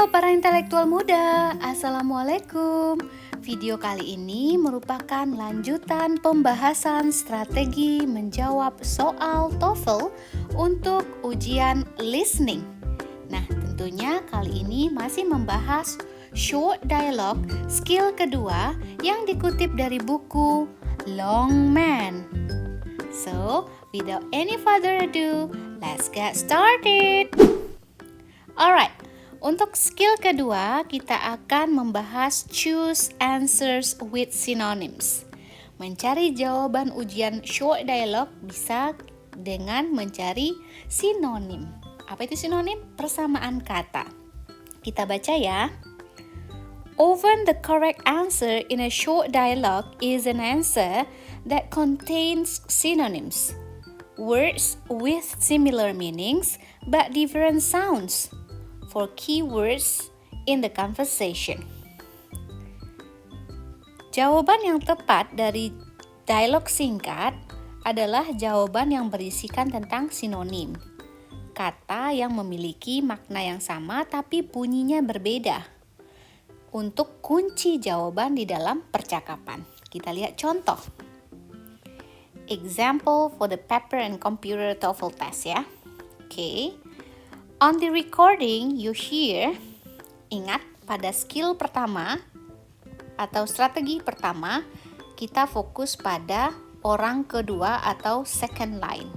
para intelektual muda, Assalamualaikum. Video kali ini merupakan lanjutan pembahasan strategi menjawab soal TOEFL untuk ujian listening. Nah, tentunya kali ini masih membahas short dialogue skill kedua yang dikutip dari buku Long Man. So, without any further ado, let's get started. Alright, untuk skill kedua kita akan membahas choose answers with synonyms. Mencari jawaban ujian short dialogue bisa dengan mencari sinonim. Apa itu sinonim? Persamaan kata. Kita baca ya. Often the correct answer in a short dialogue is an answer that contains synonyms. Words with similar meanings but different sounds for keywords in the conversation. Jawaban yang tepat dari dialog singkat adalah jawaban yang berisikan tentang sinonim. Kata yang memiliki makna yang sama tapi bunyinya berbeda. Untuk kunci jawaban di dalam percakapan. Kita lihat contoh. Example for the paper and computer TOEFL test ya. Okay. On the recording you hear, ingat pada skill pertama atau strategi pertama, kita fokus pada orang kedua atau second line.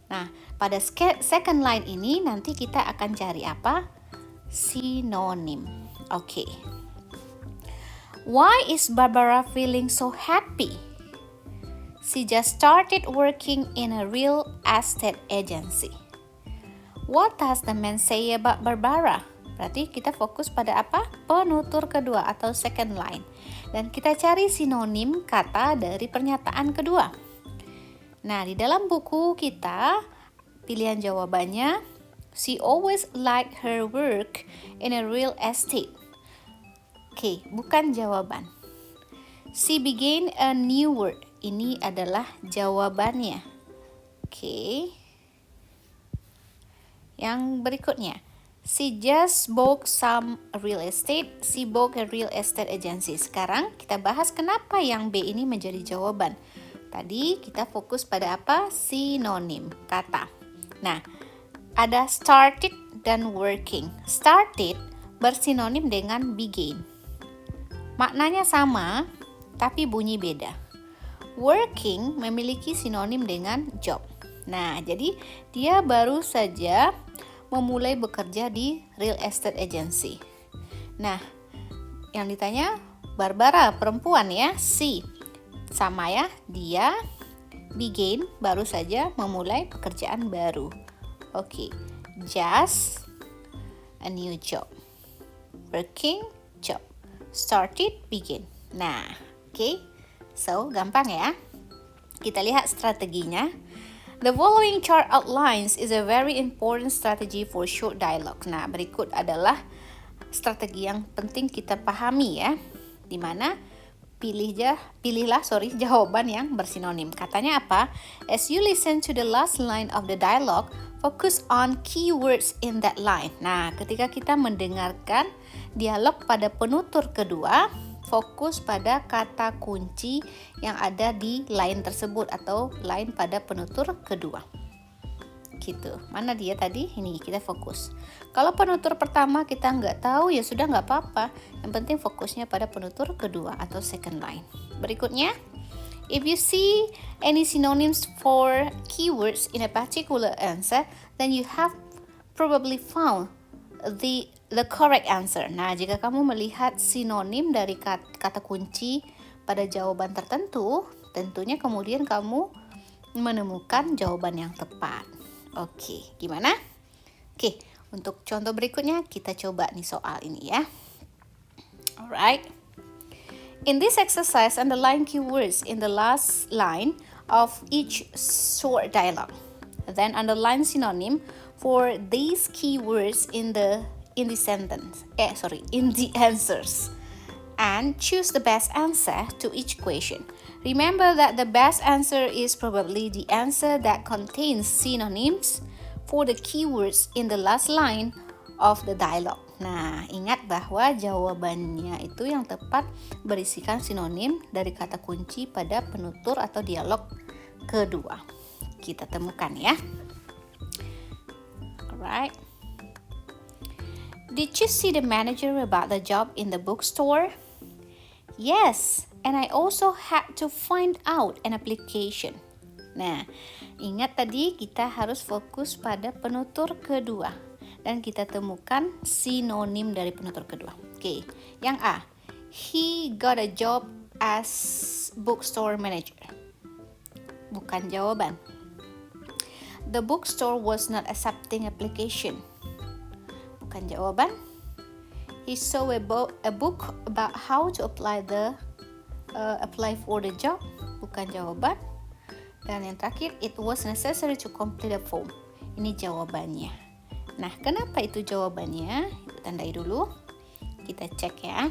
Nah, pada second line ini nanti kita akan cari apa? Sinonim. Oke. Why is Barbara feeling so happy? She just started working in a real estate agency. What does the man say about Barbara? Berarti kita fokus pada apa? Penutur kedua atau second line. Dan kita cari sinonim kata dari pernyataan kedua. Nah, di dalam buku kita, pilihan jawabannya, she always liked her work in a real estate. Oke, bukan jawaban. She began a new word. Ini adalah jawabannya. Oke. Yang berikutnya, she just bought some real estate. She bought a real estate agency. Sekarang kita bahas kenapa yang B ini menjadi jawaban. Tadi kita fokus pada apa? Sinonim kata. Nah, ada started dan working. Started bersinonim dengan began. Maknanya sama, tapi bunyi beda. Working memiliki sinonim dengan job. Nah, jadi dia baru saja memulai bekerja di real estate agency. Nah, yang ditanya Barbara perempuan ya, si sama ya, dia began baru saja memulai pekerjaan baru. Oke, just a new job. Working job. Started begin. Nah, oke. So, gampang ya. Kita lihat strateginya. The following chart outlines is a very important strategy for short dialogue. Nah, berikut adalah strategi yang penting kita pahami ya. Dimana pilihlah jawaban yang bersinonim. Katanya apa? As you listen to the last line of the dialogue, focus on keywords in that line. Nah, ketika kita mendengarkan dialog pada penutur kedua, fokus pada kata kunci yang ada di line tersebut atau line pada penutur kedua. Gitu. Mana dia tadi? Ini kita fokus. Kalau penutur pertama kita nggak tahu ya sudah nggak apa-apa. Yang penting fokusnya pada penutur kedua atau second line. Berikutnya, if you see any synonyms for keywords in a particular answer, then you have probably found the correct answer. Nah, jika kamu melihat sinonim dari kata kunci pada jawaban tertentu, tentunya kemudian kamu menemukan jawaban yang tepat. Oke, gimana? Oke, untuk contoh berikutnya kita coba nih soal ini ya. Alright. In this exercise, underline keywords in the last line of each short dialogue. Then underline synonym for these keywords in the answers, and choose the best answer to each question. Remember that the best answer is probably the answer that contains synonyms for the keywords in the last line of the dialogue. Nah, ingat bahwa jawabannya itu yang tepat berisikan sinonim dari kata kunci pada penutur atau dialog kedua. Kita temukan ya. Alright. Did you see the manager about the job in the bookstore? Yes, and I also had to find out an application. Nah, ingat tadi kita harus fokus pada penutur kedua dan kita temukan sinonim dari penutur kedua. Oke, yang A, he got a job as bookstore manager. Bukan jawaban. The bookstore was not accepting application. Bukan jawaban. He saw a book about how to apply for the job. Bukan jawaban. Dan yang terakhir, it was necessary to complete a form. Ini jawabannya. Nah, kenapa itu jawabannya? Tandai dulu. Kita cek ya.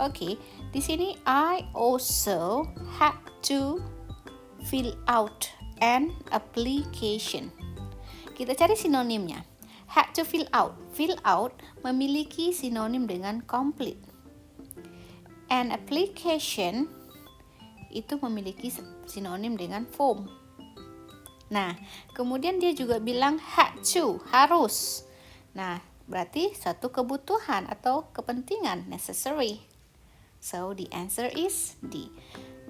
Oke, di sini I also had to fill out an application. Kita cari sinonimnya. Had to fill out. Fill out memiliki sinonim dengan complete. An application itu memiliki sinonim dengan form. Nah, kemudian dia juga bilang had to, harus. Nah, berarti satu kebutuhan atau kepentingan, necessary. So, the answer is D.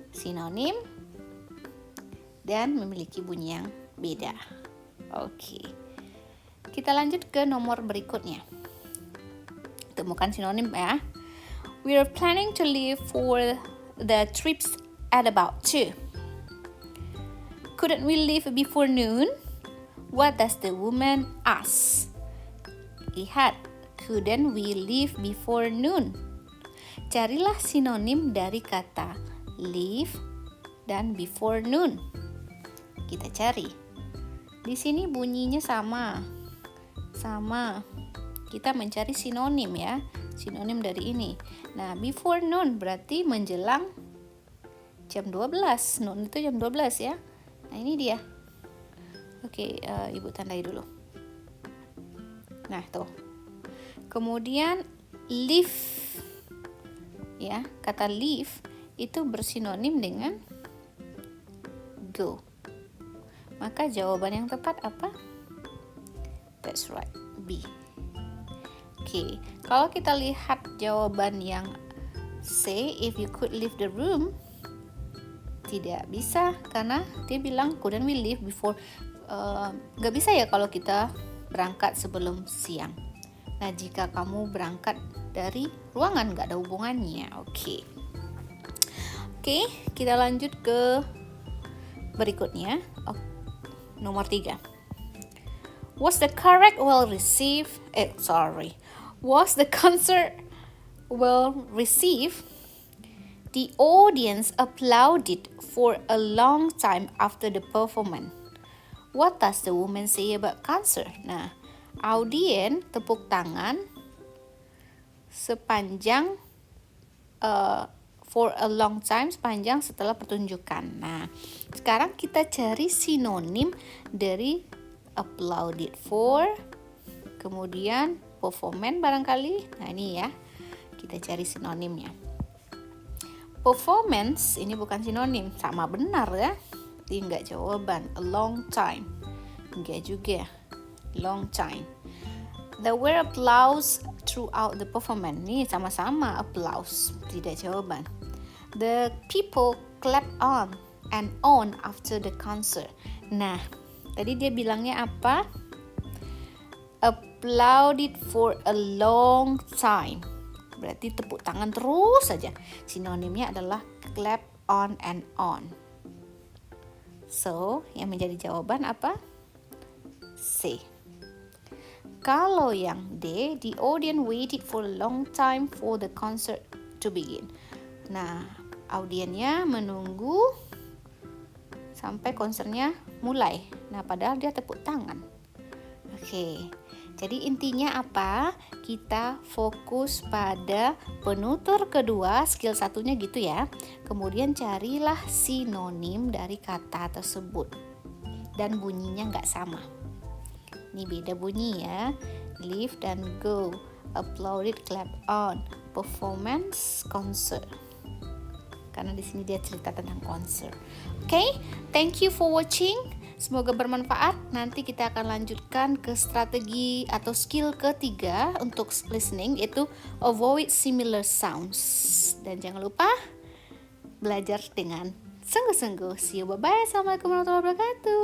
Sinonim dan memiliki bunyi yang beda. Oke. Kita lanjut ke nomor berikutnya. Temukan sinonim ya. We are planning to leave for the trips at about 2. Couldn't we leave before noon? What does the woman ask? Lihat, couldn't we leave before noon? Carilah sinonim dari kata leave dan before noon. Kita cari. Di sini bunyinya sama. Kita mencari sinonim ya. Sinonim dari ini. Nah, before noon berarti menjelang jam 12. Noon itu jam 12 ya. Nah, ini dia. Oke, Ibu tandai dulu. Nah, tuh. Kemudian leave. Ya, kata leave itu bersinonim dengan go. Maka jawaban yang tepat apa? That's right, B. Oke, kalau kita lihat jawaban yang C, if you could leave the room, tidak bisa karena dia bilang couldn't we leave before. Gak bisa ya kalau kita berangkat sebelum siang. Nah, jika kamu berangkat dari ruangan gak ada hubungannya. Oke, kita lanjut ke berikutnya. Nomor 3. Was the concert well received? The audience applauded for a long time after the performance. What does the woman say about concert? Nah, audiens tepuk tangan sepanjang for a long time, sepanjang setelah pertunjukan. Nah, sekarang kita cari sinonim dari applauded for, kemudian performance barangkali. Nah, ini ya, kita cari sinonimnya. Performance ini bukan sinonim, sama benar ya. Ini enggak jawaban. A long time. Enggak juga. Long time. There were applause throughout the performance. Ini sama-sama applause. Tidak jawaban. The people clapped on and on after the concert. Nah, tadi dia bilangnya apa? Applauded for a long time. Berarti tepuk tangan terus saja. Sinonimnya adalah clap on and on. So, yang menjadi jawaban apa? C. Kalau yang D, the audience waited for a long time for the concert to begin. Nah, audiensnya menunggu sampai konsernya mulai. Nah, padahal dia tepuk tangan. Oke. Jadi intinya apa? Kita fokus pada penutur kedua, skill satunya gitu ya. Kemudian carilah sinonim dari kata tersebut. Dan bunyinya nggak sama. Ini beda bunyi ya. Leave dan go. Applauded, clap on. Performance, concert. Karena di sini dia cerita tentang konser. Oke, thank you for watching. Semoga bermanfaat. Nanti kita akan lanjutkan ke strategi atau skill ketiga untuk listening, yaitu avoid similar sounds. Dan jangan lupa belajar dengan sungguh-sungguh. See you, bye-bye. Assalamualaikum warahmatullahi wabarakatuh.